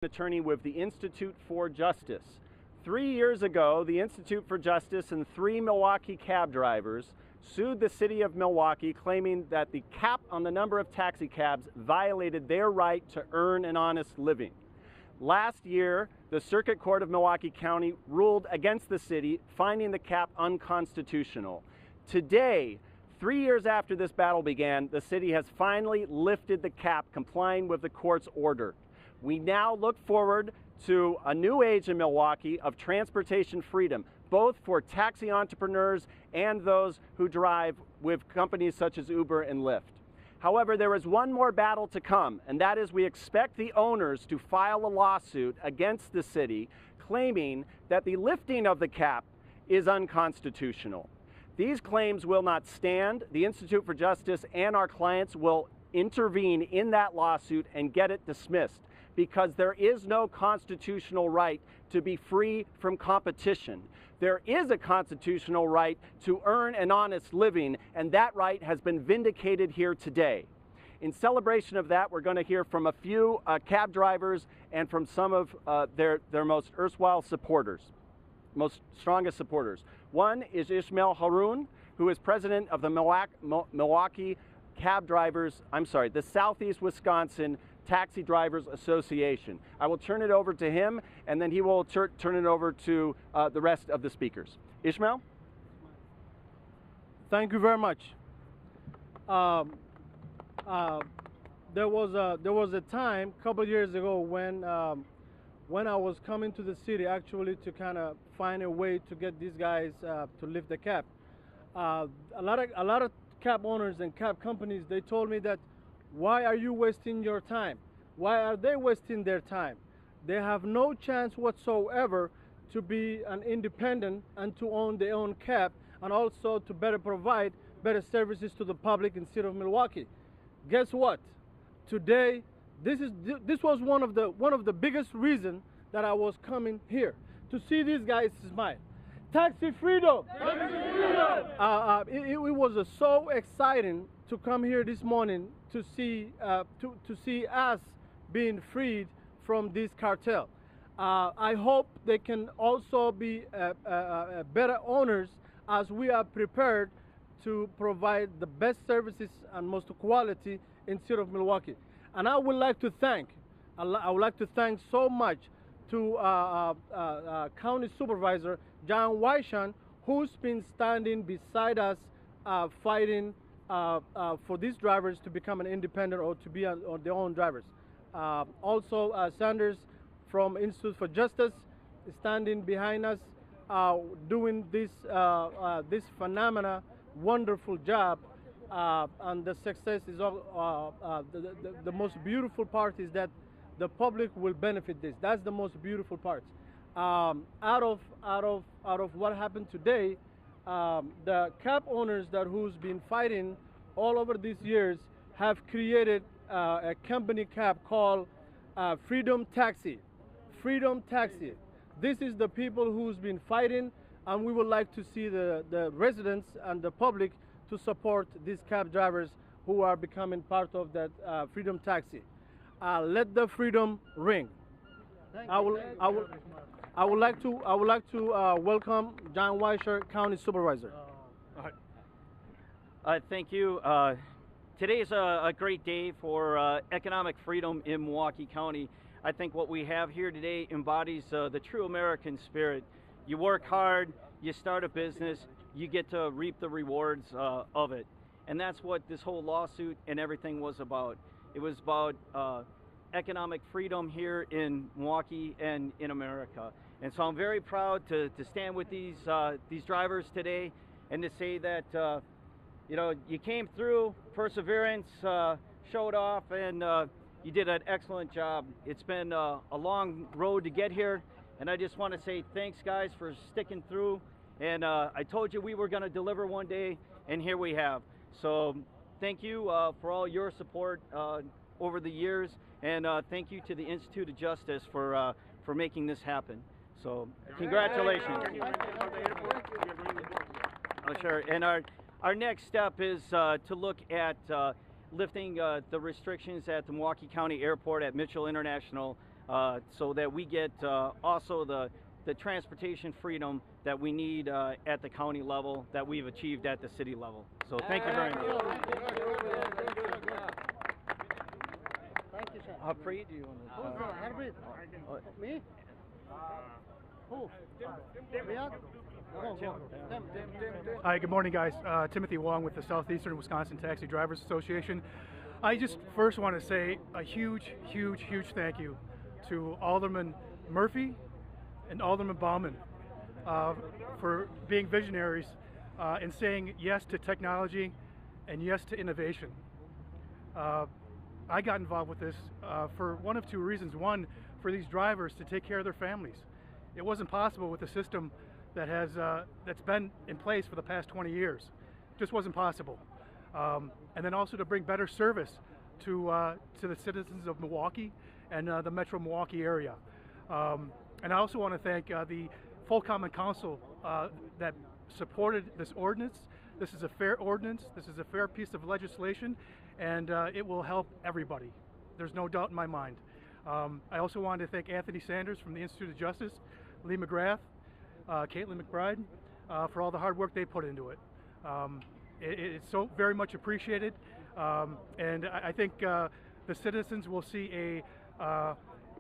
Attorney with the Institute for Justice. 3 years ago, the Institute for Justice and 3 Milwaukee cab drivers sued the city of Milwaukee, claiming that the cap on the number of taxi cabs violated their right to earn an honest living. Last year, the Circuit Court of Milwaukee County ruled against the city, finding the cap unconstitutional. Today, 3 years after this battle began, the city has finally lifted the cap, complying with the court's order. We now look forward to a new age in Milwaukee of transportation freedom, both for taxi entrepreneurs and those who drive with companies such as Uber and Lyft. However, there is one more battle to come, and that is we expect the owners to file a lawsuit against the city, claiming that the lifting of the cap is unconstitutional. These claims will not stand. The Institute for Justice and our clients will intervene in that lawsuit and get it dismissed, because there is no constitutional right to be free from competition. There is a constitutional right to earn an honest living, and that right has been vindicated here today. In celebration of that, we're going to hear from a few cab drivers and from some of their most erstwhile supporters, most strongest supporters. One is Ismail Haroun, who is president of the Milwaukee Cab Drivers, the Southeast Wisconsin Taxi Drivers Association. I will turn it over to him, and then he will turn it over to the rest of the speakers. Ishmael? Thank you very much. There was a time a couple of years ago when I was coming to the city actually to kind of find a way to get these guys to lift the cap. A lot of cab owners and cab companies, they told me that, why are you wasting your time? Why are they wasting their time? They have no chance whatsoever to be an independent and to own their own cab, and also to better provide better services to the public in the city of Milwaukee. Guess what? Today, this was one of the biggest reasons that I was coming here, to see these guys smile. Taxi freedom! Taxi freedom! It was so exciting to come here this morning to see us being freed from this cartel. I hope they can also be better owners, as we are prepared to provide the best services and most quality in the city of Milwaukee. And I would like to thank so much to County Supervisor John Weishan, who's been standing beside us, fighting for these drivers to become an independent or to be on their own drivers. Also, Sanders from Institute for Justice is standing behind us, doing this phenomenal, wonderful job. And the success is the most beautiful part is that the public will benefit this. That's the most beautiful part. Out of what happened today, the cab owners who's been fighting all over these years have created a company cab called Freedom Taxi. Freedom Taxi. This is the people who's been fighting, and we would like to see the residents and the public to support these cab drivers who are becoming part of that Freedom Taxi. Let the freedom ring. I would like to welcome John Weisher, County Supervisor. Thank you. Today is a great day for economic freedom in Milwaukee County. I think what we have here today embodies the true American spirit. You work hard, you start a business, you get to reap the rewards of it. And that's what this whole lawsuit and everything was about. It was about economic freedom here in Milwaukee and in America. And so I'm very proud to stand with these drivers today and to say that you came through, perseverance showed off, and you did an excellent job. It's been a long road to get here, and I just want to say thanks, guys, for sticking through. And I told you we were going to deliver one day, and here we have. So thank you for all your support over the years, and thank you to the Institute of Justice for making this happen. So congratulations. Oh, sure. And our next step is to look at lifting the restrictions at the Milwaukee County Airport at Mitchell International so that we get also the transportation freedom that we need at the county level that we've achieved at the city level. So thank you very much. Thank you, sir. How prayed do you want to Herbert? Me? Who? Riyadh? Go. Tim. Hi, good morning, guys. Timothy Wong with the Southeastern Wisconsin Taxi Drivers Association. I just first want to say a huge thank you to Alderman Murphy and Alderman Bauman for being visionaries and saying yes to technology and yes to innovation. I got involved with this for one of two reasons. One, for these drivers to take care of their families. It wasn't possible with the system that has that's been in place for the past 20 years. Just wasn't possible. And then also to bring better service to the citizens of Milwaukee and the Metro Milwaukee area. And I also want to thank the full Common Council that supported this ordinance. This is a fair ordinance. This is a fair piece of legislation, and it will help everybody. There's no doubt in my mind. I also wanted to thank Anthony Sanders from the Institute of Justice, Lee McGrath, Caitlin McBride, for all the hard work they put into it. It's so very much appreciated, and I think the citizens will see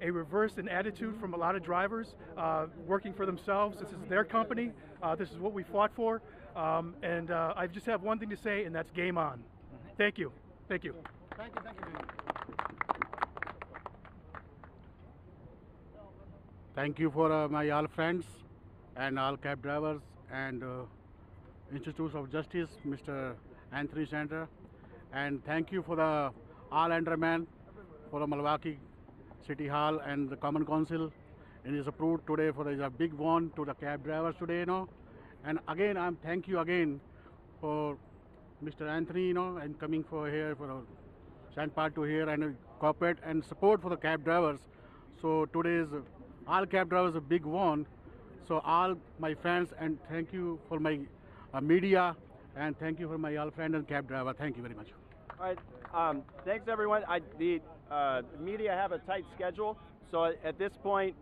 a reverse in attitude from a lot of drivers working for themselves. This is their company. This is what we fought for, and I just have one thing to say, and that's game on. Thank you. Thank you. Thank you. Thank you for my all friends and all cab drivers and Institute of Justice, Mr. Anthony Sanders, and thank you for the all aldermen for the Milwaukee City Hall and the Common Council. It is approved today for a big one to the cab drivers today, And again, thank you again for Mr. Anthony, and coming for here for stand part to here and cooperate and support for the cab drivers. So today's all cab drivers a big one. So all my fans, and thank you for my media, and thank you for my all friend and cab driver. Thank you very much. All right, thanks everyone. The media have a tight schedule, so at this point,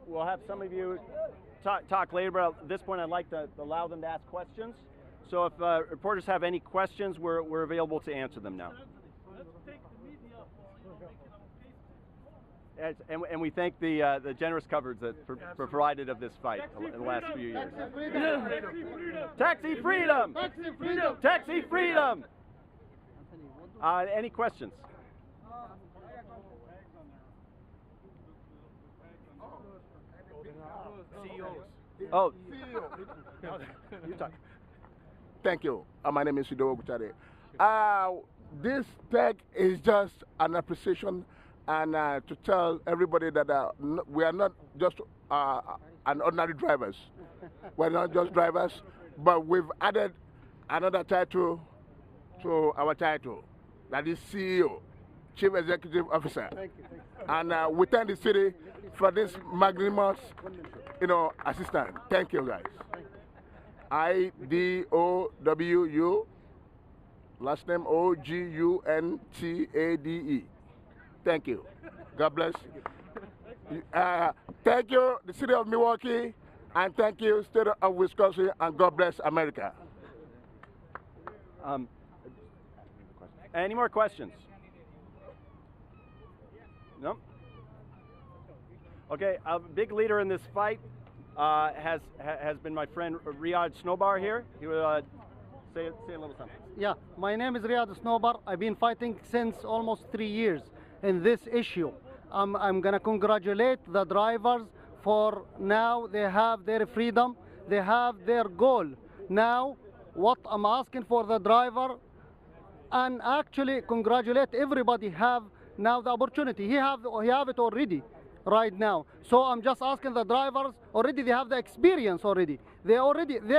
we'll have some of you talk later, but at this point I'd like to allow them to ask questions. So if reporters have any questions, we're available to answer them now. And we thank the generous coverage that for provided of this fight in the last few years. Taxi freedom! Taxi freedom! Taxi freedom! Any questions? Oh, you talk. Thank you. My name is Sido Gutare. This tech is just an appreciation and to tell everybody that we are not just an ordinary drivers. We're not just drivers, but we've added another title to our title, that is CEO, Chief Executive Officer. Thank you. And we thank the city for this magnanimous, assistance. Thank you, guys. IDOWU, last name OGUNTADE. Thank you. God bless. Thank you, the city of Milwaukee, and thank you, state of Wisconsin, and God bless America. Any more questions? No? Okay, a big leader in this fight has been my friend Riyadh Snowbar here. He will say a little something. Yeah, my name is Riyadh Snowbar. I've been fighting since almost 3 years in this issue. I'm gonna congratulate the drivers for now they have their freedom, they have their goal. Now, what I'm asking for the driver, and actually congratulate everybody have now the opportunity. He have it already right now. So I'm just asking the drivers, already they have the experience already. They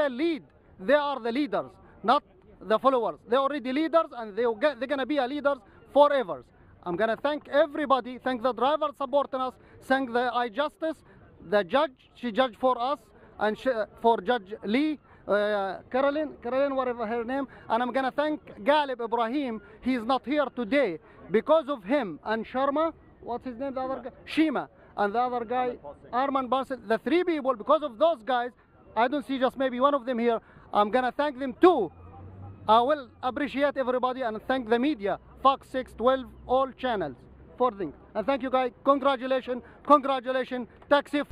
lead. They are the leaders, not the followers. They're already leaders, and they're gonna be a leaders forever. I'm gonna thank everybody, thank the drivers supporting us, thank the iJustice, the judge, she judged for us, and for Judge Lee, Caroline, whatever her name, and I'm gonna thank Galib Ibrahim. He's not here today. Because of him and Sharma, what's his name, the other guy? Shima. And the other guy, Arman Bansal. The three people, because of those guys, I don't see just maybe one of them here. I'm going to thank them too. I will appreciate everybody and thank the media, Fox 6, 12, all channels for things. And thank you guys. Congratulations, congratulations. Taxi